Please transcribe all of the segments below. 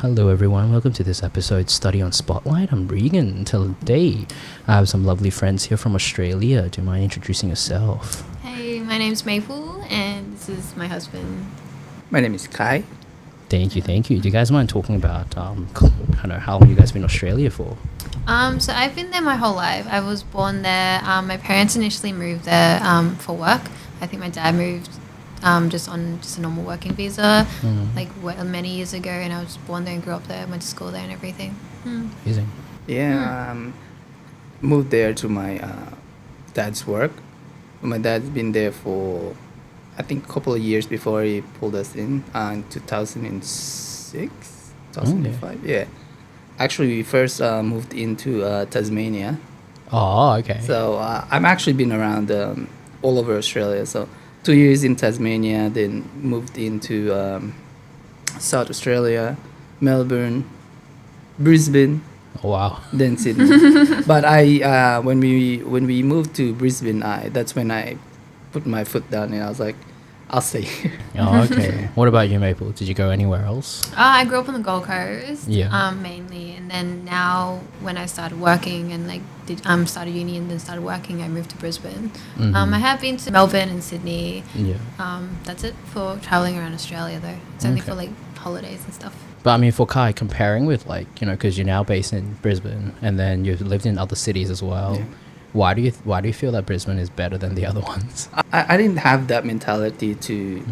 Hello everyone, welcome to this episode Study on Spotlight. I'm Regan. Today I have some lovely friends here from Australia. Do you mind introducing yourself? Hey, my name's Maple and this is my husband. My name is Kai. Thank you. Do you guys mind talking about how long you guys been in Australia for? So I've been there my whole life. I was born there. My parents initially moved there for work. I think my dad moved just on a normal working visa many years ago, and I was born there and grew up there, went to school there and everything. Amazing. Yeah, moved there to my dad's work. My dad's been there for I think a couple of years before he pulled us in 2006, 2005. Yeah. Actually, we first moved into Tasmania. Oh, okay. So I've actually been around all over Australia. So 2 years in Tasmania, then moved into South Australia, Melbourne, Brisbane. Oh, wow. Then Sydney. But I when we moved to Brisbane, that's when I put my foot down and I was like, I'll stay here. Oh, okay. What about you, Maple? Did you go anywhere else? I grew up on the Gold Coast, Yeah. mainly, and then now when I started working and started uni and then started working, I moved to Brisbane. Mm-hmm. I have been to Melbourne and Sydney. Yeah. That's it for traveling around Australia, though. It's only for holidays and stuff. But I mean, for Kai, comparing with because you're now based in Brisbane and then you've lived in other cities as well. Yeah. Why do you feel that Brisbane is better than the other ones? I didn't have that mentality to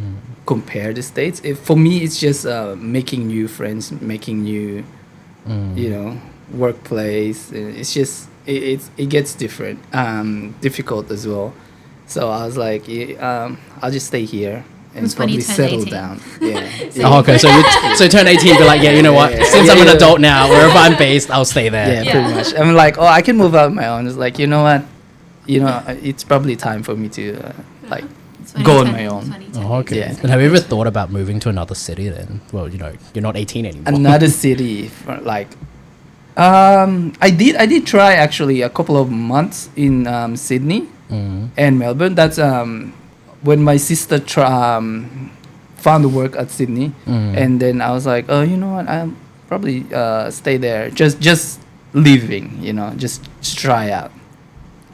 compare the states. For me, it's just making new friends, making new, workplace. It's just it gets difficult as well. So I was like, I'll just stay here and probably settle 18. down. Yeah. Oh, okay. So you turn 18, be like, yeah, you know what? Since I'm an adult now, wherever I'm based, I'll stay there. Yeah, pretty much. I'm like, I can move out on my own. It's like, you know what? It's probably time for me to go on my own. Oh, okay. Yeah. And have you ever thought about moving to another city then? Well, you're not 18 anymore. Another city, I did try actually a couple of months in Sydney and Melbourne. That's when my sister found work at Sydney, and then I was like, oh, you know what? I'll probably stay there. Just living, just try out.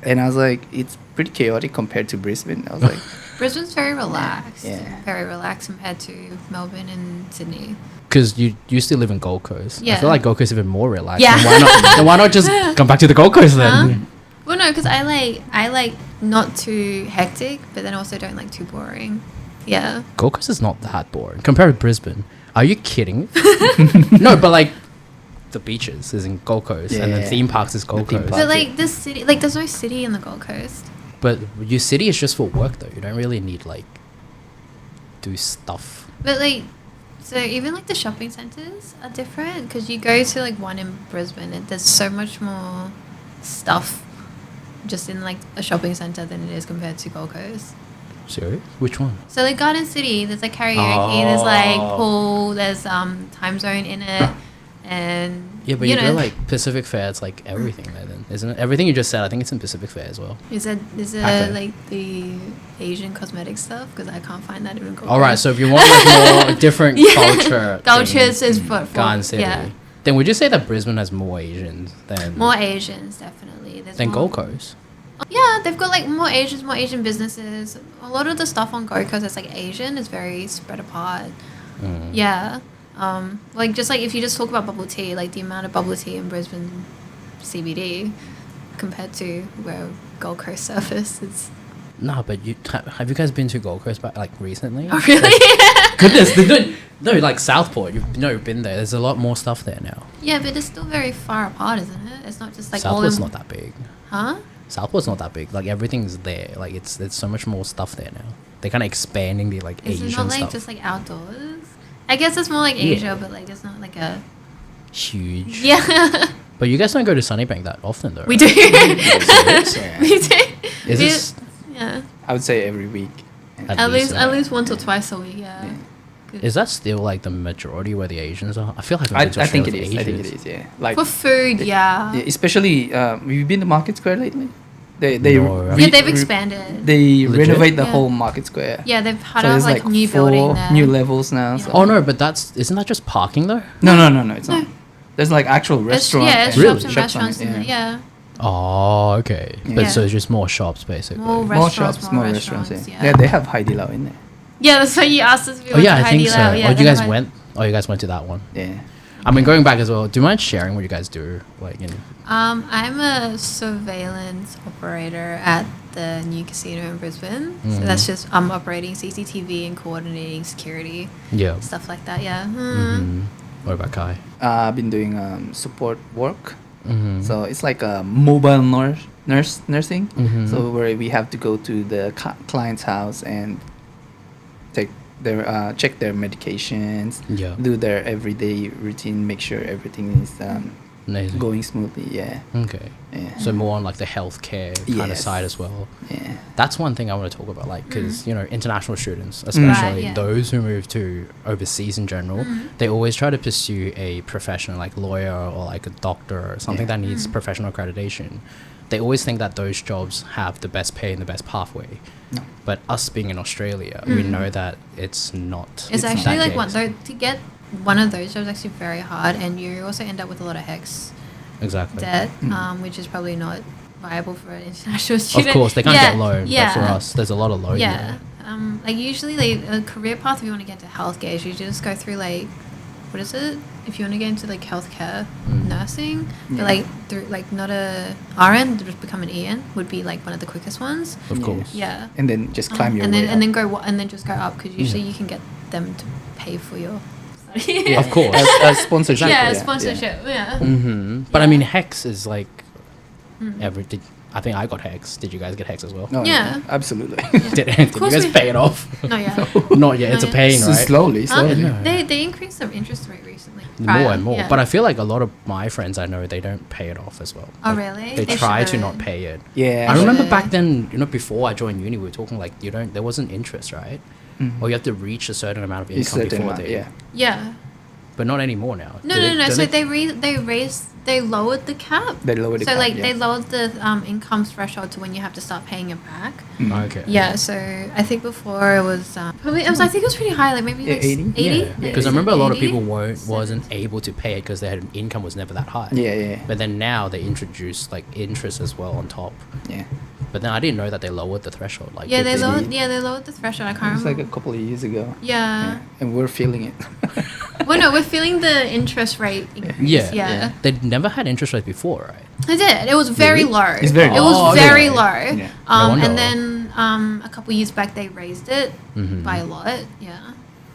And I was like, it's pretty chaotic compared to Brisbane. I was like, Brisbane's very relaxed. Yeah. Very relaxed compared to Melbourne and Sydney. Because you still live in Gold Coast. Yeah. I feel like Gold Coast is even more relaxed. Yeah. Then why not just come back to the Gold Coast then? Well, no, because I like not too hectic, but then also don't like too boring. Yeah. Gold Coast is not that boring compared to Brisbane. Are you kidding? No, but the beaches is in Gold Coast and the theme parks is Gold Coast. But the city, there's no city in the Gold Coast. But your city is just for work though. You don't really need do stuff. But so even the shopping centers are different because you go to one in Brisbane and there's so much more stuff just in a shopping center than it is compared to Gold Coast. Serious? Which one? So Garden City, there's karaoke, there's pool, there's time zone in it, and yeah, but you go Pacific Fair, it's everything there then, isn't it? Everything you just said, I think it's in Pacific Fair as well. Is it the Asian cosmetic stuff? Because I can't find that in Gold Coast. All right, so if you want more different cultures is for Garden City. Yeah. Then would you say that Brisbane has more Asians than more Asians? Definitely. Than Gold Coast. Yeah, they've got more Asian businesses. A lot of the stuff on Gold Coast that's Asian is very spread apart. Yeah. If you just talk about bubble tea, the amount of bubble tea in Brisbane CBD compared to where Gold Coast surface is. No, but have you guys been to Gold Coast recently? Oh, really? Goodness, no, Southport. You've been there. There's a lot more stuff there now. Yeah, but it's still very far apart, isn't it? It's not just Southport's not that big. Huh? Southport's not that big. Everything's there. There's so much more stuff there now. They're kind of expanding the Asian Is it not stuff. just outdoors? I guess it's more Asia, but it's not a huge. Yeah. But you guys don't go to Sunnybank that often though. We do. Yeah. We do. Is this? Yeah. I would say every week. At least once or twice a week. Yeah. Is that still the majority where the Asians are? I feel like I think it is. I think it is. Yeah. For food, yeah. Especially, have you been to Market Square lately? They No, right? Yeah, they've expanded. They Legit? renovate the Yeah. whole market square. Yeah, they've had So a there's like new building 4 there. new levels now. Yeah. So. Oh no, but isn't that just parking though? No, it's not. There's like actual It's, restaurant. yeah, it's and shops and shops on restaurants it, in there. Yeah. Oh, okay. But Yeah. so it's just more shops basically. More More restaurants, shops, more more restaurants. restaurants. Yeah. They have Hai Di Lao in there. Yeah, that's why you asked us if we Oh went yeah, to I think Heidi so. Lao. Yeah, Oh, you they guys have- went. Oh, you guys went to that one. Yeah. I mean, going back as well. Do you mind sharing what you guys do? Like, I'm a surveillance operator at the new casino in Brisbane. So Mm. that's just I'm operating CCTV and coordinating security yeah. stuff like that. Yeah. Mm-hmm. What about Kai? I've been doing support work. Mm-hmm. So it's like a mobile nursing. Mhm. So where we have to go to the client's house and take their check their medications, Yeah. do their everyday routine, make sure everything is Amazing. going smoothly. Yeah. Okay. Yeah. So more on like the healthcare kind of Yes. side as well. Yeah. That's one thing I want to talk about, like, because international students, Right, especially yeah. those who move to overseas in general, they always try to pursue a profession like lawyer or like a doctor or something Yeah. that needs professional accreditation. They always think that those jobs have the best pay and the best pathway. No. But us being in Australia, we know that it's not. It's not actually that like one case. though to get one of those jobs is actually very hard, and you also end up with a lot of HECS Exactly. debt, which is probably not viable for an international student. Of course, they can't get loan, Yeah. but for us, there's a lot of loan Yeah. there. Like usually, like a career path, if you want to get into healthcare, is you just go through like, what is it? If you want to get into like healthcare nursing, but Yeah. like through like not a RN, to just become an EN would be like one of the quickest ones. Of Yeah. course. Yeah. And then just climb your and way then and up. then and then just go up because usually you can get them to pay for your study. Yeah. Of course. As sponsorship. Yeah, sponsorship. Yeah. Mm-hmm. But I Yeah. mean, Hex is like I think I got Hex. Did you guys get Hex as well? No, Yeah. no, absolutely. Did you course guys we- pay it off? No, yeah. Not yet. It's a Not yet. pain, So right? slowly. Yeah. They increased their interest rate recently. More Prior, and more. yeah. But I feel like a lot of my friends I know, they don't pay it off as well. Oh, Like, really? They They try to should. not pay it. Yeah. I remember should. back then, before I joined uni, we were talking like there wasn't interest, right? Or you have to reach a certain amount of A income certain before amount, they. yeah. Yeah. But not anymore now. No, Do no, no. don't So they lowered the cap. They lowered the So cap, like yeah. they lowered the income threshold to when you have to start paying it back. Okay. Yeah. So I think before it was probably I think it was pretty high, like maybe like 80? 80. Yeah, because I remember a lot of 80? people wasn't able to pay it because their income was never that high. Yeah, yeah. But then now they introduced like interest as well on top. Yeah. But then I didn't know that they lowered the threshold. Like Yeah, did they lowered the threshold. I It can't was like remember. a couple of years ago. Yeah. And we're feeling it. Well, no, we're feeling the interest rate increase. Yeah, Yeah. They never had interest rate before, right? I did. It was very Really? low. It's very It low. was Oh, very okay. low. Yeah. No wonder. And then a couple years back they raised it Mhm. by a lot. Yeah.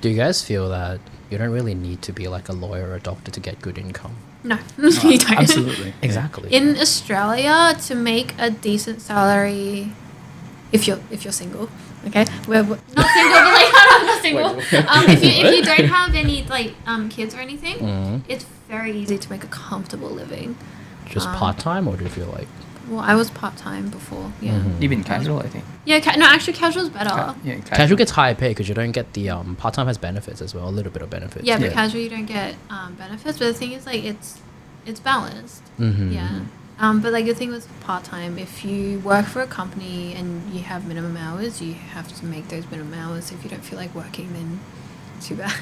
Do you guys feel that you don't really need to be like a lawyer or a doctor to get good income? No, you don't. Absolutely. Exactly. In Australia, to make a decent salary, if you're single, okay, we're not single, but like I'm not single. If you don't have any like kids or anything, Mhm. it's very easy to make a comfortable living. Just part time, or do you feel like? Well, I was part time before. Yeah. Mhm. Even casual, I think. Yeah. No, actually, casual's better. Yeah, Casual gets higher pay because you don't get the part time has benefits as well, a little bit of benefits. Yeah, but Yeah. casual you don't get benefits. But the thing is, like, it's balanced. Mhm. Yeah. But like the thing with part time, if you work for a company and you have minimum hours, you have to make those minimum hours. If you don't feel like working, then too bad.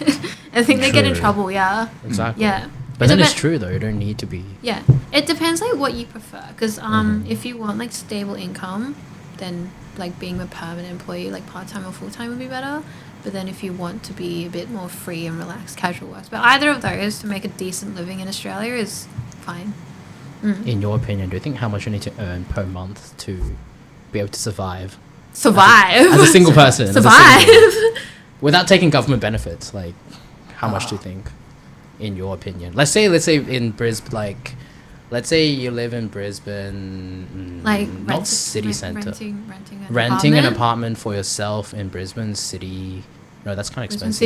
I think they get in True. trouble. Yeah. Exactly. Yeah. But It then it's depen- true though. You don't need to be. Yeah. It depends like what you prefer. Because if you want like stable income, then like being a permanent employee, like part time or full time would be better. But then if you want to be a bit more free and relaxed, casual works. But either of those to make a decent living in Australia is fine. In your opinion, do you think how much you need to earn per month to be able to survive Survive. as a single person? as a Survive. single- without taking government benefits? Like, how much do you think, in your opinion? Let's say in Brisbane, like, let's say you live in Brisbane, Like not city centre. renting Renting an apartment for yourself in Brisbane city. No, that's kind of expensive.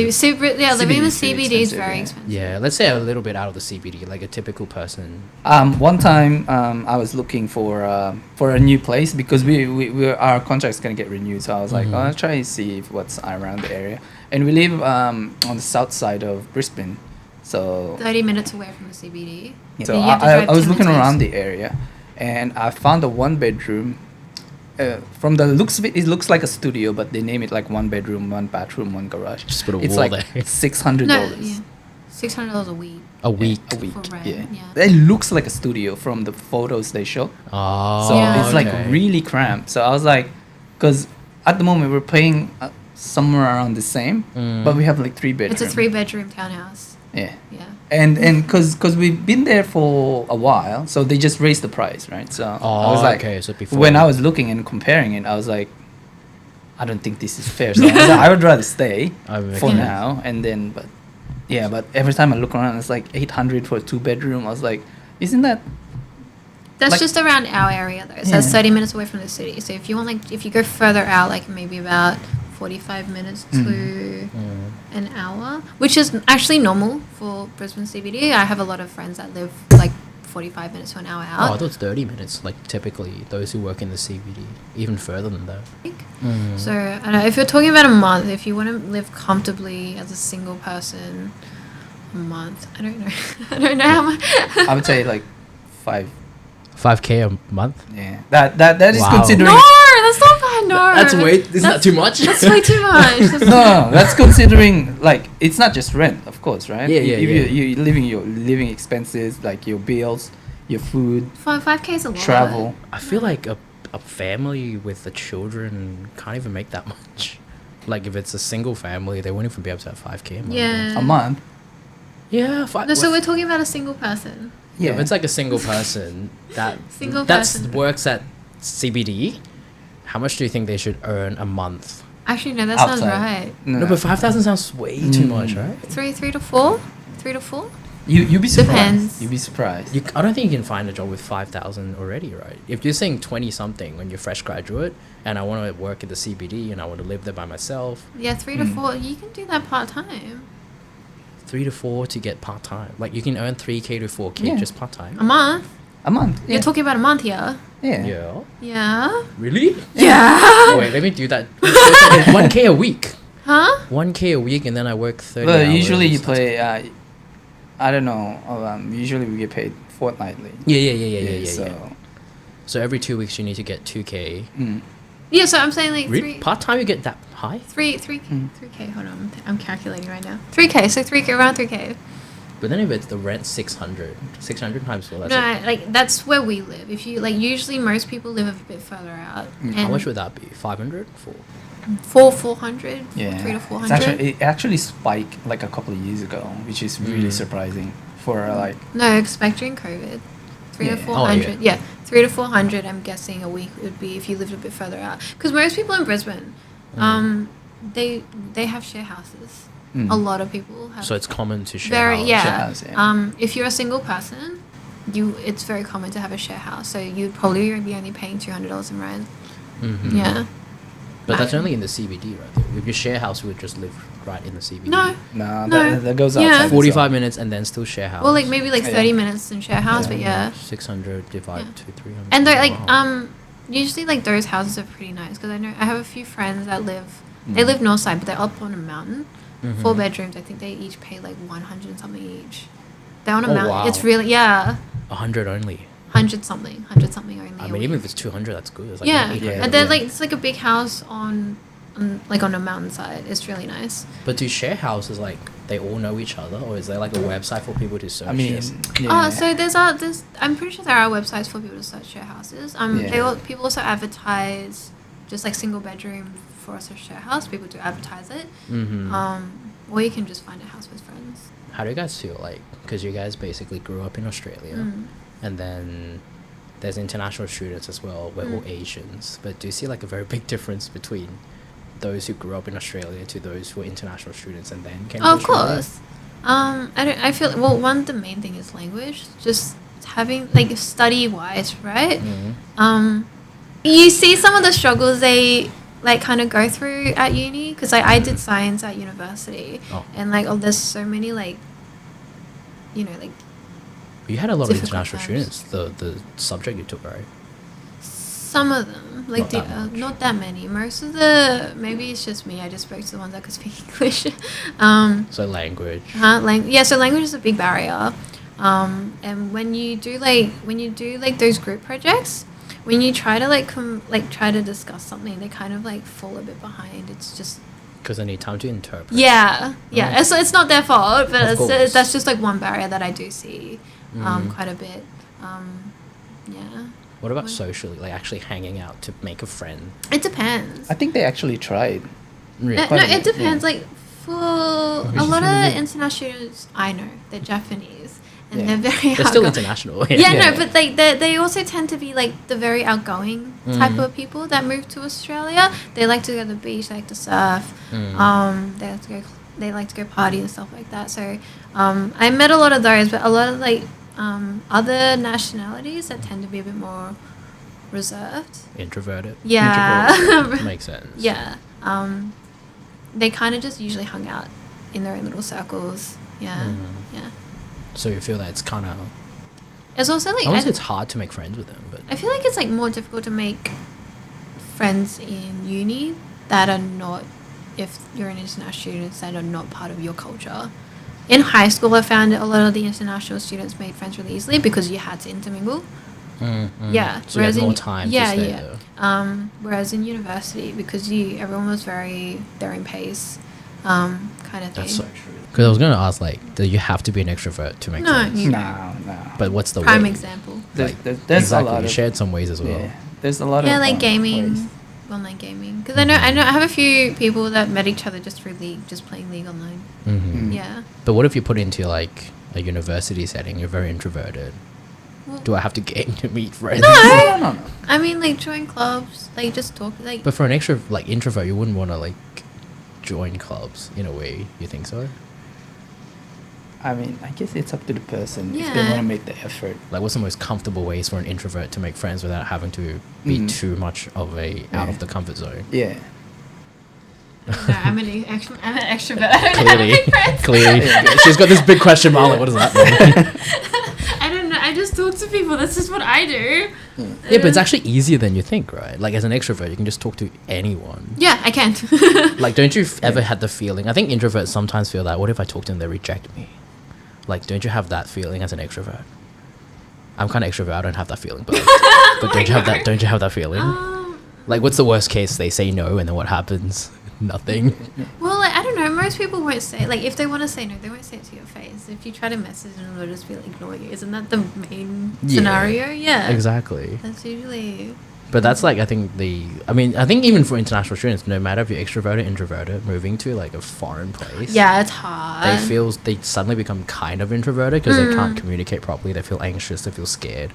Living in the CBD is pretty CBD is expensive, very yeah. expensive. Yeah, let's say a little bit out of the CBD, like a typical person. One time, I was looking for a new place because our contract's gonna get renewed. So I was like, Mhm. oh, I'll try and see what's around the area. And we live on the south side of Brisbane, so 30 minutes away from the CBD. so you have to I drive was 10 looking minutes around west. the area, and I found a 1 bedroom from the looks of it, it looks like a studio, but they name it like 1 bedroom, 1 bathroom, 1 garage. Just put a It's wall like there. $600. No, yeah. $600 a week. A week. A week. For rent, Yeah. yeah. It looks like a studio from the photos they show. Oh, So Yeah. it's like okay. really cramped. So I was like, because at the moment we're paying somewhere around the same, but we have like 3 bedrooms. It's a 3-bedroom townhouse. Yeah. Yeah. And because we've been there for a while, so they just raised the price, right? So I was like, okay. So before when I was looking and comparing it, I was like, I don't think this is fair. So I was like, I would rather stay for Yeah. now, and then but every time I look around, it's like 800 for a 2-bedroom. I was like, isn't that? That's Like- just around our area though. So Yeah. that's 30 minutes away from the city. So if you want if you go further out, like maybe about 45 minutes to an hour, which is actually normal for Brisbane CBD. I have a lot of friends that live like 45 minutes to an hour Oh, I out. thought it's 30 minutes. Like typically, those who work in the CBD, even further than that. So I don't know, if you're talking about a month, if you want to live comfortably as a single person, a month, I don't know. I don't know how much. I would say like 5. 5K a month. Yeah, that is Wow. considering. No, that's not bad. No, Isn't that too much? That's way too much. That's No, that's considering like it's not just rent, of course, right? Yeah, yeah, If yeah. you're living your living expenses, like your bills, your food, 5K is a lot. travel. I feel like a family with the children can't even make that much. Like if it's a single family, they won't even be able to have 5K a month. Yeah. A month. Yeah. No, so we're talking about a single person. Yeah, if it's like a single person that Single that's person. works at CBD, how much do you think they should earn a month? Actually, no, that sounds Outside. right. No, but 5,000 sounds way too much, right? Three to four. 3 to 4. you'd be surprised. Depends. You'd be surprised. I don't think you can find a job with 5,000 already, right? If you're saying 20 something when you're fresh graduate, and I want to work at the CBD and I want to live there by myself, Yeah, 3 to 4. You can do that part time. 3 to 4 to get part time. Like you can earn 3K to 4K Yeah. just part A time. month. A month. Yeah. You're talking about a month here. Yeah. Yeah. Yeah. Really? Yeah. Wait, let me do that. So it's like 1K a week. Huh? 1K a week, and then I work 30 Well, hours. usually you That's play. I don't know. Usually we get paid fortnightly. Yeah. So. So every 2 weeks you need to get 2K. Yeah, so I'm saying like Really? 3. Part time you get that high? 3K. Hold on, I'm calculating right now. 3K. So 3K, around 3K. But then if it's the rent 600 times 4, that's No, like that's where we live. If you like, usually most people live a bit further out. how much would that be? 500? 400? Yeah. 3 to It's 400. it actually spiked like a couple of years ago, which is really surprising for like. No, expect during COVID. 3 to Yeah. 400. Oh, yeah. 3 to 400. I'm guessing a week would be if you lived a bit further out. Because most people in Brisbane, they have share houses. A lot of people have. So it's common to share very house. yeah. Share house, yeah. If you're a single person, it's very common to have a share house. So you'd probably be only paying $200 in rent. Mm-hmm. Yeah. But that's only in the CBD, right? If your share house, you would just live right in the CBD. No. No, No. that goes Yeah. outside. as 45 well. minutes and then still share house. Well, like maybe like Yeah. 30 minutes in share house, but yeah. 600 divided Yeah. to 300. And they're like Wow. usually like those houses are pretty nice because I have a few friends that they live north side, but they're up on a mountain. Mhm. 4 bedrooms. I think they each pay like 100 and something each. They're on a Oh, mountain. wow. It's really 100 only. 100 something only. I a mean, week. even if it's 200, that's good. It's like yeah, 800 Yeah. and then a like week. it's like a big house on a mountainside. It's really nice. But do share houses like they all know each other, or is there like a website for people to search? I mean, this? yeah. So there's I'm pretty sure there are websites for people to search share houses. Yeah. People also advertise just like single bedroom for us to share house. People do advertise it. Mhm. Or you can just find a house with friends. How do you guys feel like? Because you guys basically grew up in Australia, and then there's international students as well. We're all Asians, but do you see like a very big difference between those who grew up in Australia to those who are international students and then came to Of Australia? course. I feel the main thing is language. Just having like study wise, right? You see some of the struggles they like kind of go through at uni because I did science at university, and like there's so many like like You had a lot of difficult international times. students. The subject you took, right? some of them like Not that much. not that many. Most of maybe it's just me. I just spoke to the ones that could speak English. So language. So language is a big barrier. And when you do like those group projects, when you try to try to discuss something, they kind of like fall a bit behind. It's just because they need time to interpret. yeah. Right. So it's not their fault, but that's just like one barrier that I do see quite a bit. Yeah. What about socially, like actually hanging out to make a friend? It depends. I think they actually tried. Really? No, it depends. Like for a lot of international students, I know they're Japanese and they're very. They're still international. No, but they also tend to be like the very outgoing type of people that move to Australia. They like to go to the beach, they like to surf. They like to go party and stuff like that. So I met a lot of those, but a lot of like other nationalities that tend to be a bit more reserved. Introverted. Yeah. Makes sense. Yeah. They kind of just usually hung out in their own little circles. Yeah. Yeah. So you feel that it's kind of... It's also like... I wouldn't say it's hard to make friends with them, but... I feel like it's like more difficult to make friends in uni that are not... If you're an international student, that are not part of your culture. In high school, I found a lot of the international students made friends really easily because you had to intermingle. Yeah. So you had more time to stay there. Whereas in university, because everyone was very their own pace, kind of thing. That's so true. Because I was going to ask, like, do you have to be an extrovert to make friends? No. But what's the prime way? example? There's Exactly. a lot You of... shared some ways as well. Yeah, there's a lot of... Yeah, like ways. gaming, online gaming. Because I have a few people that met each other just through League, just playing League online. Yeah. But what if you put into, like, a university setting, you're very introverted? Well, Do I have to game to meet friends? No. I mean, like, join clubs, like, just talk, like... But for an introvert, you wouldn't want to, like, join clubs in a way. You think so? I mean, I guess it's up to the person if they Yeah. want to make the effort. Like, what's the most comfortable ways for an introvert to make friends without having to be too much of out of the comfort zone? Yeah. No, I'm an extrovert. I don't have any friends. Clearly. She's got this big question mark. Like, what does that mean? I don't know. I just talk to people. That's just what I do. Yeah, but it's actually easier than you think, right? Like, as an extrovert, you can just talk to anyone. Yeah, I can. Like, don't you ever had the feeling? I think introverts sometimes feel that. What if I talk to them, they reject me? Like, don't you have that feeling as an extrovert? I'm kind of extrovert. I don't have that feeling, but don't you have that? Don't you have that feeling? Like, what's the worst case? They say no, and then what happens? Nothing. Well, like, I don't know. Most people won't say, like, if they want to say no, they won't say it to your face. If you try to message them, they'll just be like, ignore you. Isn't that the main scenario? Yeah. Exactly. That's usually... But that's like, I think even for international students, no matter if you're extroverted, introverted, moving to like a foreign place, Yeah, it's hard. they suddenly become kind of introverted because they can't communicate properly. They feel anxious, they feel scared,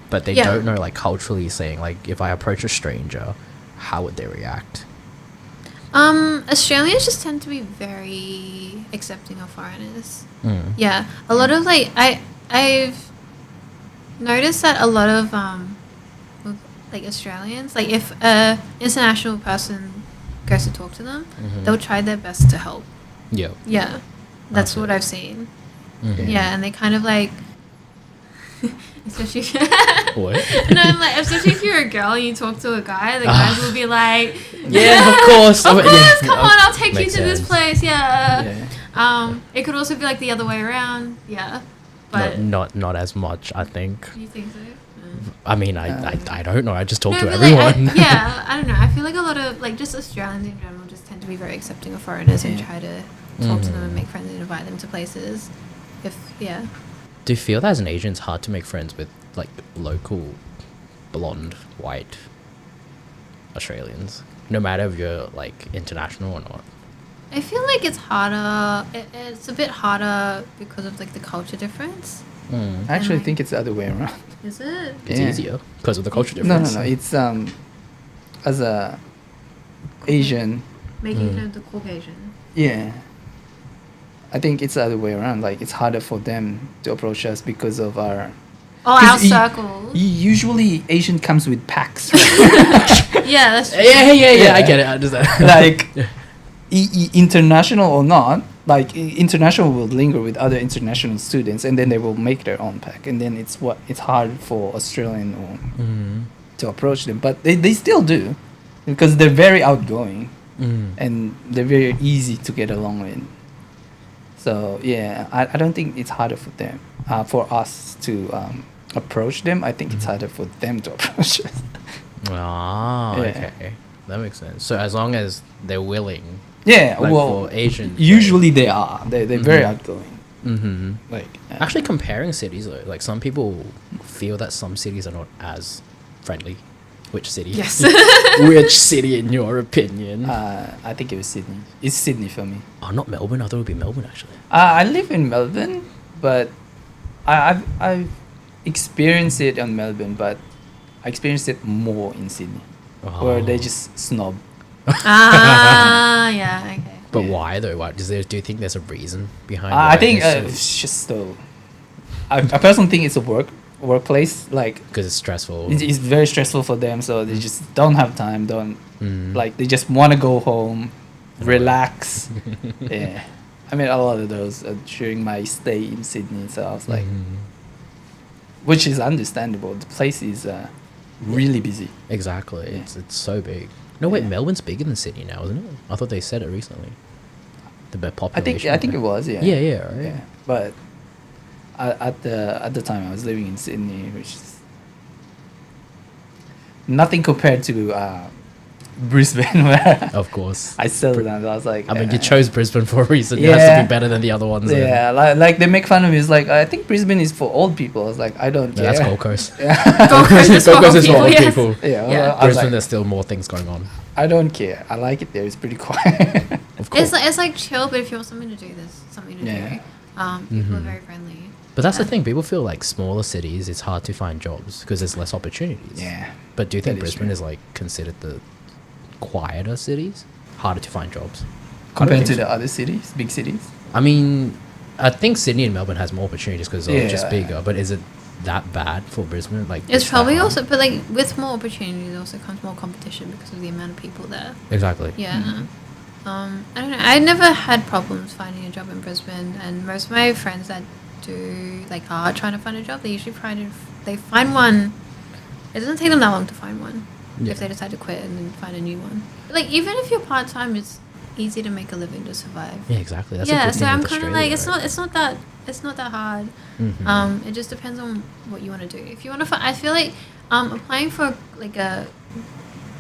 but they don't know, like, culturally saying, like, if I approach a stranger, how would they react? Australians just tend to be very accepting of foreigners. Yeah, a lot of, like, I've noticed that a lot of like Australians, like, if a international person goes to talk to them, they'll try their best to help. Yeah, that's what I've seen. Yeah, and they kind of like, especially What? no, like, especially if you're a girl and you talk to a guy, the guys will be like, Yeah, of course. come on, I'll take you Makes to this sense. place. Yeah. Yeah. It could also be like the other way around. Yeah, but not as much, I think. you think so? I mean, I don't know. I just talk to but, everyone. like, I don't know. I feel like a lot of, like, just Australians in general just tend to be very accepting of foreigners and try to talk to them and make friends and invite them to places. Do you feel that as an Asian it's hard to make friends with, like, local blonde, white Australians? No matter if you're, like, international or not. I feel like it's harder. It's a bit harder because of, like, the culture difference. I actually think it's the other way around. Is it? It's easier because of the culture No. difference. It's as a Asian. Making fun of the Caucasian. Yeah. I think it's the other way around. Like, it's harder for them to approach us because of our... Our 'cause circle. Usually Asian comes with packs, right? Yeah, that's true. Yeah, I get it. I understand. Like, international or not, like, international will linger with other international students, and then they will make their own pack, and then it's hard for Australian to approach them, but they still do, because they're very outgoing, and they're very easy to get along with. So yeah, I don't think it's harder for them, for us to approach them, I think it's harder for them to approach us. Ah, Yeah. okay. That makes sense. So as long as they're willing, Yeah, like well, for Asians, usually they are. They're very Mhm. outgoing. Mm-hmm. Like Actually, comparing cities though, like some people feel that some cities are not as friendly. Which city? Yes. Which city, in your opinion? I think it was Sydney. It's Sydney for me. Oh, not Melbourne. I thought it would be Melbourne actually. I live in Melbourne, but I've experienced it in Melbourne, but I experienced it more in Sydney, where they just snob. Yeah, okay. But Yeah. why though? Why do you think there's a reason behind? I why think they're so- it's just so. I personally think it's a workplace. Like because it's stressful. it's very stressful for them, so they just don't have time. Like they just want to go home, relax. Yeah, I mean a lot of those during my stay in Sydney. So I was like, which is understandable. The place is really busy. Exactly. Yeah. It's so big. No wait, Yeah. Melbourne's bigger than Sydney now, isn't it? I thought they said it recently. The population. I think it was. Yeah. Yeah, right. Yeah, but at the time I was living in Sydney, which is nothing compared to Brisbane, where Of course. I settled down. I was like, I mean, you chose Brisbane for a reason. It has Yeah. to be better than the other ones. Yeah, like they make fun of me. It's like I think Brisbane is for old people. I was like, I don't care. That's Gold Coast. Gold Coast is for Gold Coast old is for old yes. people. Yeah, well, Yeah. I was Brisbane, like, there's still more things going on. I don't care. I like it there. It's pretty quiet. Of course. It's like chill, but if you want something to do, there's something to Yeah. do. People are Mhm. very friendly. But that's the Yeah. thing. People feel like smaller cities, it's hard to find jobs because there's less opportunities. Yeah. But do you think That is Brisbane true. is like considered the quieter cities? Harder to find jobs? Compared to think the other cities, big cities. I mean, I think Sydney and Melbourne has more opportunities because they're just Yeah. bigger. But is it that bad for Brisbane? Like It's that probably hard? also, but like with more opportunities, also comes more competition because of the amount of people there. Exactly. Yeah. I don't know. I never had problems finding a job in Brisbane, and most of my friends that do like are trying to find a job, they usually they find one. It doesn't take them that long to find one Yeah. if they decide to quit and then find a new one. Like even if you're part time, it's easy to make a living to survive. Yeah, exactly. That's a Yeah, good so thing I'm with kind of Australia, like it's right? not that hard. Mhm. It just depends on what you want to do. If you want to, I feel like applying for like a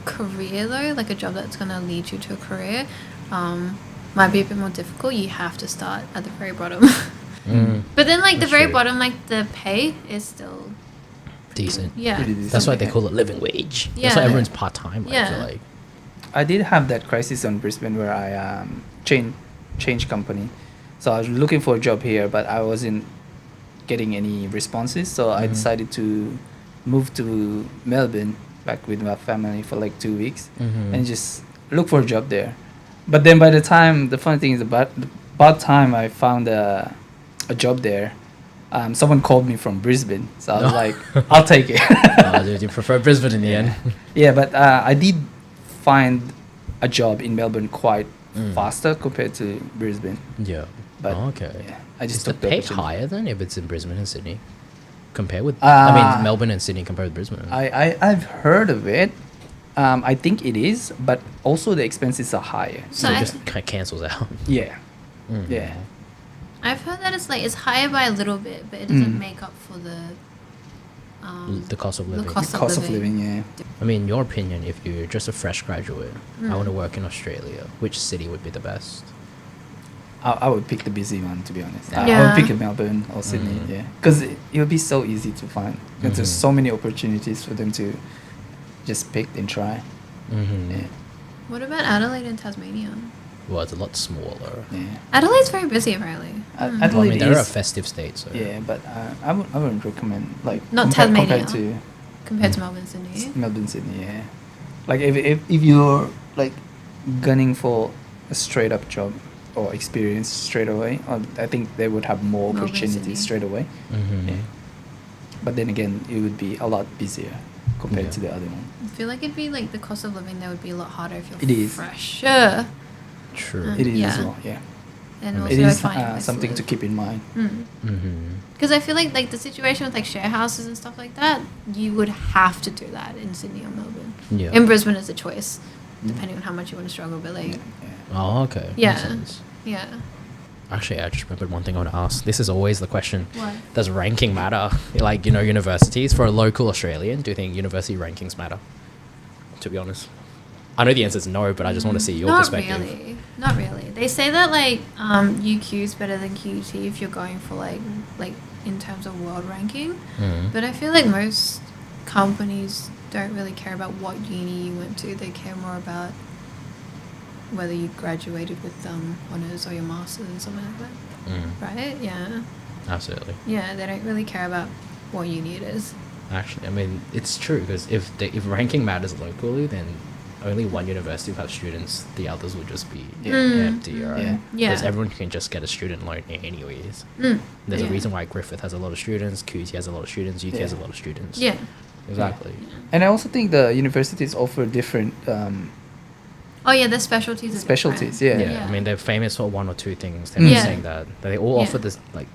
career though, like a job that's gonna lead you to a career, might be a bit more difficult. You have to start at the very bottom. Mm. But then like That's the very true. bottom, like the pay is still Decent. yeah. Pretty decent. That's why they Yeah. call it living wage. That's why Yeah. everyone's part time. I Yeah. feel like. I did have that crisis on Brisbane where I changed company. So I was looking for a job here, but I wasn't getting any responses. So I Mhm. decided to move to Melbourne back with my family for like 2 weeks Mhm. and just look for a job there. But then by the time, the funny thing is about time I found a job there, someone called me from Brisbane. So I was like, I'll take it. Oh, dude, you prefer Brisbane in the end. Yeah, but I did find a job in Melbourne quite Mm. faster compared to Brisbane. Yeah. But Oh, okay. yeah, I just Is the took the pay opportunity. higher then if it's in Brisbane and Sydney? Compare with, I mean, Uh, Melbourne and Sydney compared with Brisbane. I've heard of it. I think it is, but also the expenses are higher. so So it I- just kind of cancels out. Yeah, Mhm. yeah. I've heard that it's like it's higher by a little bit, but it doesn't Mm. make up for the The cost of the living. cost The of cost of living. living, yeah. I mean, in your opinion, if you're just a fresh graduate, I want to Mm. work in Australia, which city would be the best? I would pick the busy one, to be honest. I Yeah. would pick Melbourne or Sydney, Mm. yeah. Because it would be so easy to find. 'Cause there's Mhm. so many opportunities for them to just pick and try. Mm-hmm. Yeah, What about Adelaide and Tasmania? Well, it's a lot smaller. yeah. Adelaide's very busy apparently. Ad- Mm. Well, I mean, Adelaide they're a is- festive state, so. Yeah, but I wouldn't recommend like Not compared Tasmania. to Compared to Melbourne, Sydney. Melbourne, Sydney. Yeah, like if you're like gunning for a straight up job or experience straight away, I think they would have more Melbourne, opportunities Sydney. straight away. Mm-hmm. Yeah. But then again, it would be a lot busier compared Yeah. to the other one. I feel like it'd be like the cost of living there would be a lot harder if you're It is. fresher. True. Mm. It is Yeah. as well. Yeah, And It also it is finding a place something to live. keep in mind. Mm-hmm. Because I feel like the situation with like share houses and stuff like that, you would have to do that in Sydney or Melbourne. Yeah. In Brisbane is a choice, depending on how much you want to struggle. But like, Yeah. Oh, okay. Yeah. Makes sense. yeah. Actually, I just remembered one thing I want to ask. This is always the question. What? Does ranking matter? Like, universities, for a local Australian, do you think university rankings matter? To be honest. I know the answer is no, but I just want to see your perspective. Not really. They say that, like, UQ is better than QT if you're going for, like in terms of world ranking. But I feel like most companies don't really care about what uni you went to. They care more about whether you graduated with honours or your masters or something like that. Right? Yeah. Absolutely. Yeah, they don't really care about what uni it is. Actually, I mean, it's true, because if ranking matters locally, then only one university will have students, the others will just be empty, right? Yeah. Because everyone can just get a student loan anyways. There's a reason why Griffith has a lot of students, QT has a lot of students, UK has a lot of students. Yeah. Exactly. And I also think the universities offer different the specialties. Specialties, I mean, they're famous for one or two things. They're not saying that. They all offer this, like,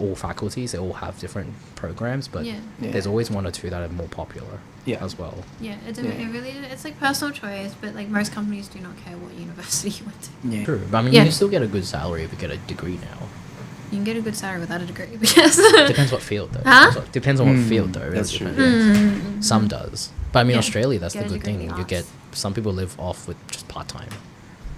all faculties, they all have different programs, but there's always one or two that are more popular as well. Yeah, it really, it's like personal choice, but like most companies do not care what university you went to. Yeah. True, but I mean, you can still get a good salary if you get a degree now. You can get a good salary without a degree, because Depends what field though. Huh? Depends on what field though. That's true. Some does, but I mean, Yeah. Australia, that's Get the a good degree thing. in You arts. get, some people live off with just part-time.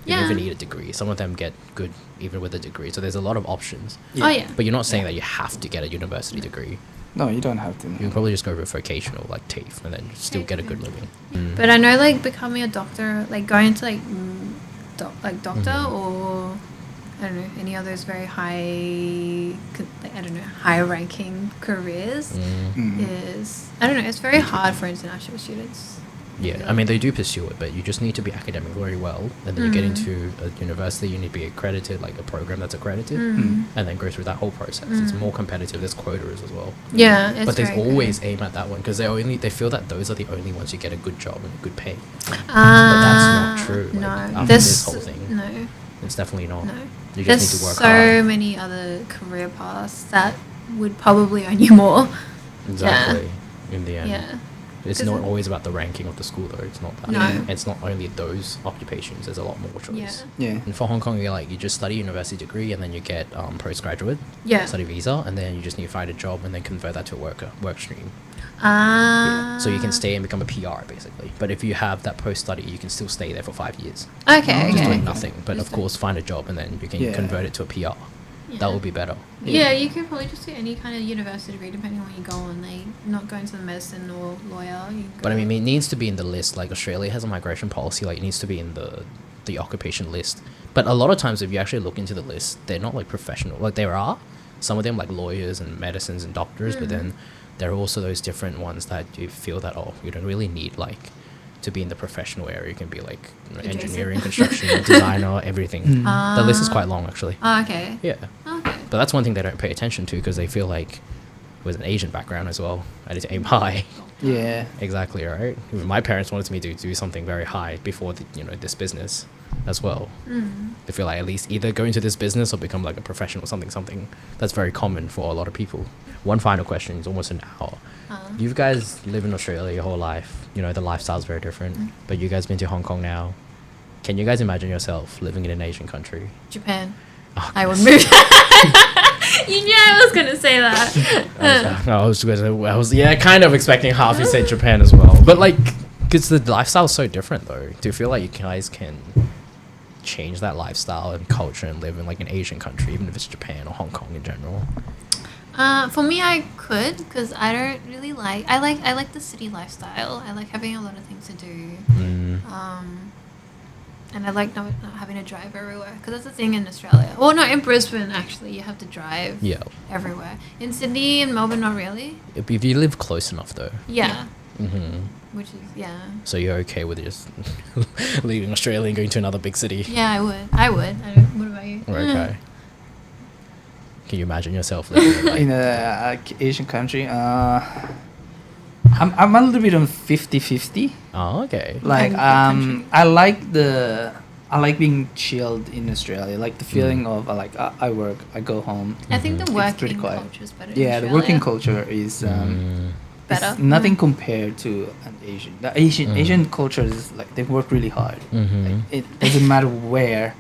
You Yeah. don't even need a degree. Some of them get good even with a degree. So there's a lot of options. Oh yeah. But you're not saying that you have to get a university degree. No, you don't have to. You can probably just go with vocational, like TAFE, and then still get a good living. But I know, like, becoming a doctor, like going to like doctor or I don't know, any of those very high ranking careers is, I don't know, it's very hard for international students. Yeah, I mean, they do pursue it, but you just need to be academic very well. And then you get into a university, you need to be accredited, like a program that's accredited, and then go through that whole process. It's more competitive. There's quotas as well. Yeah, it's But there's very always aim at that one, because they feel that those are the only ones you get a good job and a good pay. But that's not true, like, No, after this whole thing. No, It's definitely not. no. You There's just need to work so hard. many other career paths that would probably earn you more. Exactly. In the end. Yeah. It's 'Cause not always about the ranking of the school though. It's not that. No. It's not only those occupations. There's a lot more choice. Yeah. Yeah. And for Hong Kong, you just study university degree and then you get postgraduate Yeah. study visa, and then you just need to find a job and then convert that to a work stream. So you can stay and become a PR basically. But if you have that post study, you can still stay there for 5 years, Okay. just Okay. doing nothing. But of course, find a job and then you can convert it to a PR. That would be better. Yeah, you could probably just do any kind of university degree depending on where you go on, like not going to the medicine or lawyer. You But I go- mean, it needs to be in the list. Like Australia has a migration policy, like it needs to be in the occupation list. But a lot of times, if you actually look into the list, they're not like professional. Like there are some of them like lawyers and medicines and doctors, but then there are also those different ones that you feel that you don't really need like to be in the professional area. You can be like engineering, construction, designer, everything. The list is quite long actually. Oh, okay. Yeah. Okay. But that's one thing they don't pay attention to because they feel like with an Asian background as well, I need to aim high. Yeah. Exactly, right? My parents wanted me to do something very high before this business as well. They feel like at least either go into this business or become like a professional something. That's very common for a lot of people. One final question, it's almost an hour. You guys live in Australia your whole life. The lifestyle's very different. But you guys been to Hong Kong now. Can you guys imagine yourself living in an Asian country? Japan. Oh, I would move. You knew I was gonna say that. I was kind of expecting half you said Japan as well. But like, because the lifestyle's so different though. Do you feel like you guys can change that lifestyle and culture and live in like an Asian country, even if it's Japan or Hong Kong in general? For me, I could, because I don't really I like the city lifestyle. I like having a lot of things to do. And I like not having to drive everywhere, because that's the thing in Australia. Well, no, in Brisbane actually, you have to drive everywhere. In Sydney and Melbourne, not really. If you live close enough though. Yeah. Mm-hmm. Which is So you're okay with just leaving Australia and going to another big city? Yeah, I would. What about you? Okay. Can you imagine yourself living In a Asian country? I'm a little bit on 50-50. Oh, okay. Like country. I like being chilled in Australia. Like the feeling of I work, I go home. I think the It's pretty working quiet. culture is better. Yeah, in the working Australia. culture is better. It's nothing compared to an Asian. The Asian culture is like they work really hard. Like, it doesn't matter where.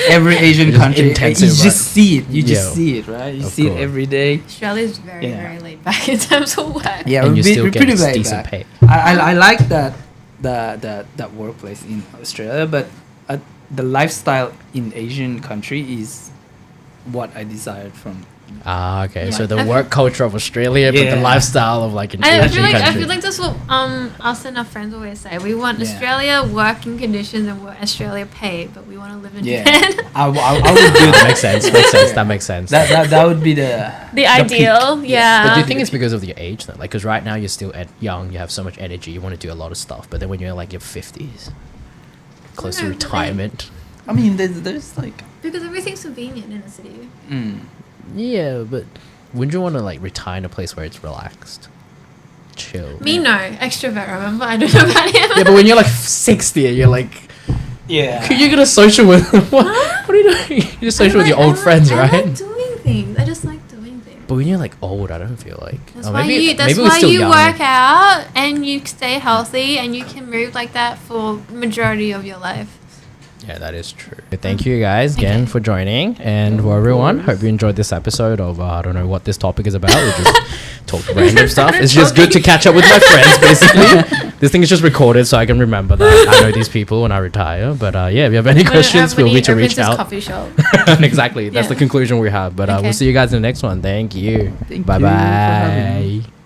Every Asian country, you just see it. You just see it, right? You see it every day. Australia is very laid back in terms of work. Yeah, and you still we're get pretty laid decent back. pay. I like that workplace in Australia, but the lifestyle in Asian country is what I desired from. Okay. Yeah. So the work culture of Australia, but the lifestyle of like an Asian country. I feel like that's what us and our friends always say. We want Australia working conditions and Australia pay, but we want to live in Japan. I would do that. Makes sense. Makes sense. That makes sense. That would be the ideal. peak. Yeah. But do you think it's because of your age then? Like, because right now you're still young, you have so much energy, you want to do a lot of stuff. But then when you're like your 50s, close to retirement. I mean, there's like because everything's convenient in the city. Yeah, but wouldn't you want to like retire in a place where it's relaxed, chill? Me, no. Extrovert, remember? I don't know about him. Yeah, but when you're like 60 and you're like, yeah, you're gonna social with what are you doing? You're just social with your old friends, right? I like doing things. I just like doing things. But when you're like old, I don't feel like. That's why you work out and you stay healthy and you can move like that for majority of your life. Yeah, that is true. Thank you guys again for joining, and for everyone, hope you enjoyed this episode of I don't know what this topic is about. We just talked random stuff. It's just good to catch up with my friends, basically. This thing is just recorded so I can remember that I know these people when I retire. But yeah, if you have any questions, feel free to reach out. Coffee shop. Exactly, that's the conclusion we have. But we'll see you guys in the next one. Thank you. Thank Bye you for having me. bye.